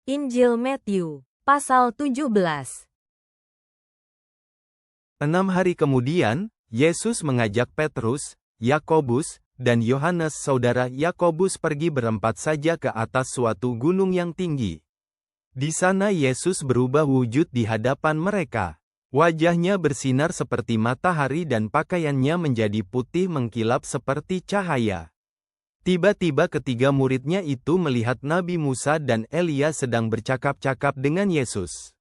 Injil Matthew, pasal 17. 6 hari kemudian, Yesus mengajak Petrus, Yakobus, dan Yohanes saudara Yakobus pergi berempat saja ke atas suatu gunung yang tinggi. Di sana Yesus berubah wujud di hadapan mereka. Wajahnya bersinar seperti matahari dan pakaiannya menjadi putih mengkilap seperti cahaya. Tiba-tiba ketiga muridnya itu melihat Nabi Musa dan Elia sedang bercakap-cakap dengan Yesus.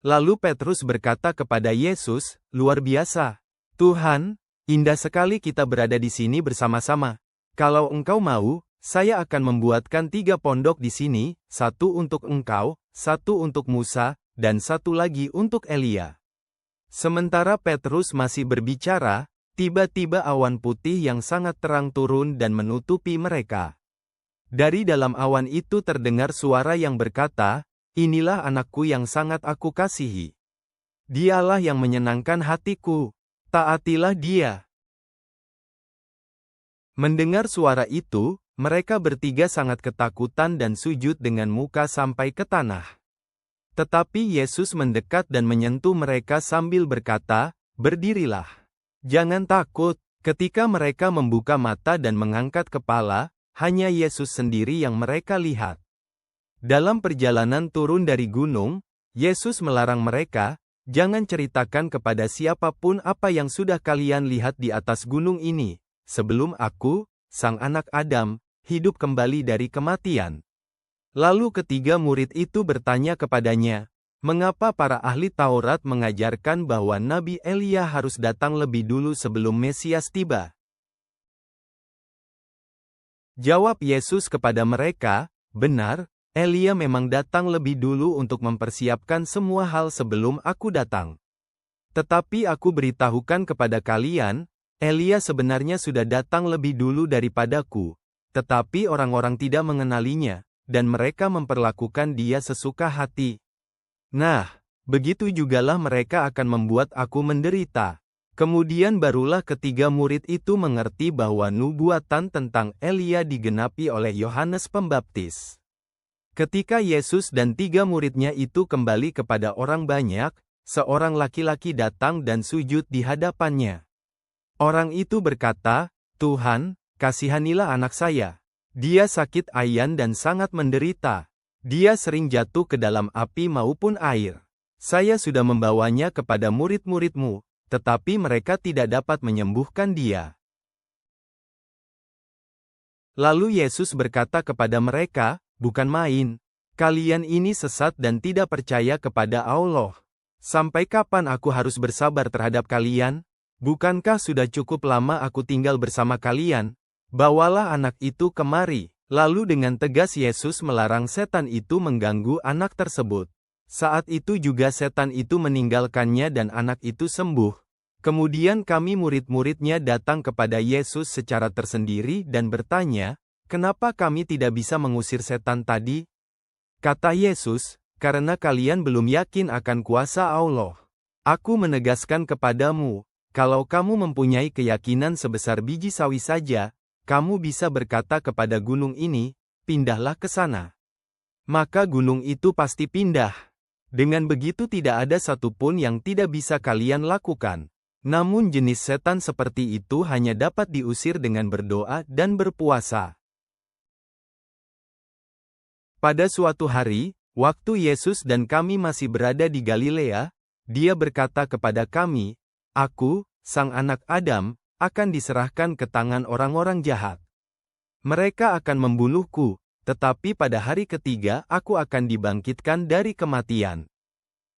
Lalu Petrus berkata kepada Yesus, "Luar biasa, Tuhan, indah sekali kita berada di sini bersama-sama. Kalau Engkau mau, saya akan membuatkan 3 pondok di sini, 1 untuk Engkau, 1 untuk Musa, dan 1 lagi untuk Elia." Sementara Petrus masih berbicara, tiba-tiba awan putih yang sangat terang turun dan menutupi mereka. Dari dalam awan itu terdengar suara yang berkata, "Inilah anakku yang sangat aku kasihi. Dialah yang menyenangkan hatiku. Taatilah dia." Mendengar suara itu, mereka bertiga sangat ketakutan dan sujud dengan muka sampai ke tanah. Tetapi Yesus mendekat dan menyentuh mereka sambil berkata, "Berdirilah. Jangan takut." Ketika mereka membuka mata dan mengangkat kepala, hanya Yesus sendiri yang mereka lihat. Dalam perjalanan turun dari gunung, Yesus melarang mereka, "Jangan ceritakan kepada siapapun apa yang sudah kalian lihat di atas gunung ini, sebelum Aku, Sang Anak Adam, hidup kembali dari kematian." Lalu ketiga murid itu bertanya kepadanya, "Mengapa para ahli Taurat mengajarkan bahwa Nabi Elia harus datang lebih dulu sebelum Mesias tiba?" Jawab Yesus kepada mereka, "Benar, Elia memang datang lebih dulu untuk mempersiapkan semua hal sebelum Aku datang. Tetapi Aku beritahukan kepada kalian, Elia sebenarnya sudah datang lebih dulu daripadaku, tetapi orang-orang tidak mengenalinya, dan mereka memperlakukan dia sesuka hati. Nah, begitu jugalah mereka akan membuat Aku menderita." Kemudian barulah ketiga murid itu mengerti bahwa nubuatan tentang Elia digenapi oleh Yohanes Pembaptis. Ketika Yesus dan 3 muridnya itu kembali kepada orang banyak, seorang laki-laki datang dan sujud di hadapannya. Orang itu berkata, "Tuhan, kasihanilah anak saya. Dia sakit ayan dan sangat menderita. Dia sering jatuh ke dalam api maupun air. Saya sudah membawanya kepada murid-murid-Mu, tetapi mereka tidak dapat menyembuhkan dia." Lalu Yesus berkata kepada mereka, "Bukan main. Kalian ini sesat dan tidak percaya kepada Allah. Sampai kapan Aku harus bersabar terhadap kalian? Bukankah sudah cukup lama Aku tinggal bersama kalian? Bawalah anak itu kemari." Lalu dengan tegas Yesus melarang setan itu mengganggu anak tersebut. Saat itu juga setan itu meninggalkannya dan anak itu sembuh. Kemudian kami murid-muridnya datang kepada Yesus secara tersendiri dan bertanya, "Kenapa kami tidak bisa mengusir setan tadi?" Kata Yesus, "Karena kalian belum yakin akan kuasa Allah. Aku menegaskan kepadamu, kalau kamu mempunyai keyakinan sebesar biji sawi saja, kamu bisa berkata kepada gunung ini, 'Pindahlah ke sana.' Maka gunung itu pasti pindah. Dengan begitu tidak ada satupun yang tidak bisa kalian lakukan. Namun jenis setan seperti itu hanya dapat diusir dengan berdoa dan berpuasa." Pada suatu hari, waktu Yesus dan kami masih berada di Galilea, Dia berkata kepada kami, "Aku, Sang Anak Adam, akan diserahkan ke tangan orang-orang jahat. Mereka akan membunuhku, tetapi pada hari ketiga Aku akan dibangkitkan dari kematian."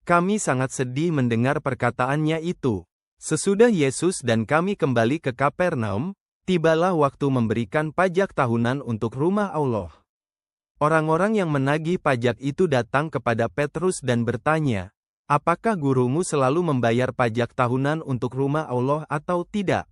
Kami sangat sedih mendengar perkataannya itu. Sesudah Yesus dan kami kembali ke Kapernaum, tibalah waktu memberikan pajak tahunan untuk rumah Allah. Orang-orang yang menagih pajak itu datang kepada Petrus dan bertanya, "Apakah gurumu selalu membayar pajak tahunan untuk rumah Allah atau tidak?"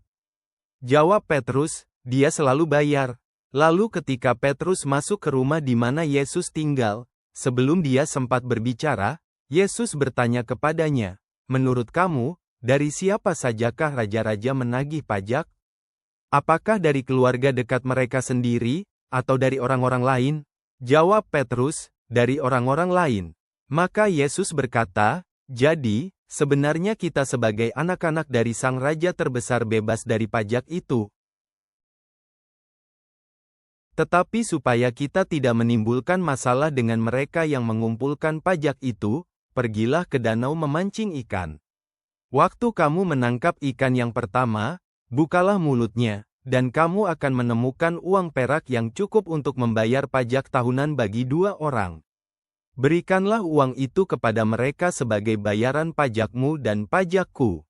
Jawab Petrus, "Dia selalu bayar." Lalu ketika Petrus masuk ke rumah di mana Yesus tinggal, sebelum dia sempat berbicara, Yesus bertanya kepadanya, "Menurut kamu, dari siapa sajakah raja-raja menagih pajak? Apakah dari keluarga dekat mereka sendiri, atau dari orang-orang lain?" Jawab Petrus, dari orang-orang lain. Maka Yesus berkata, "Jadi, sebenarnya kita sebagai anak-anak dari Sang Raja terbesar bebas dari pajak itu. Tetapi supaya kita tidak menimbulkan masalah dengan mereka yang mengumpulkan pajak itu, pergilah ke danau memancing ikan. Waktu kamu menangkap ikan yang pertama, bukalah mulutnya, dan kamu akan menemukan uang perak yang cukup untuk membayar pajak tahunan bagi 2 orang. Berikanlah uang itu kepada mereka sebagai bayaran pajakmu dan pajakku."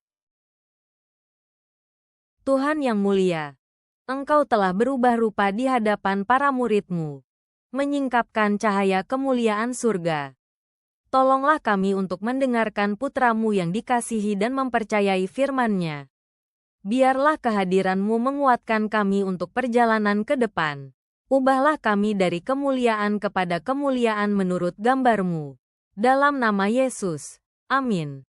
Tuhan yang mulia, Engkau telah berubah rupa di hadapan para murid-Mu, menyingkapkan cahaya kemuliaan surga. Tolonglah kami untuk mendengarkan putra-Mu yang dikasihi dan mempercayai firman-Nya. Biarlah kehadiran-Mu menguatkan kami untuk perjalanan ke depan. Ubahlah kami dari kemuliaan kepada kemuliaan menurut gambar-Mu. Dalam nama Yesus. Amin.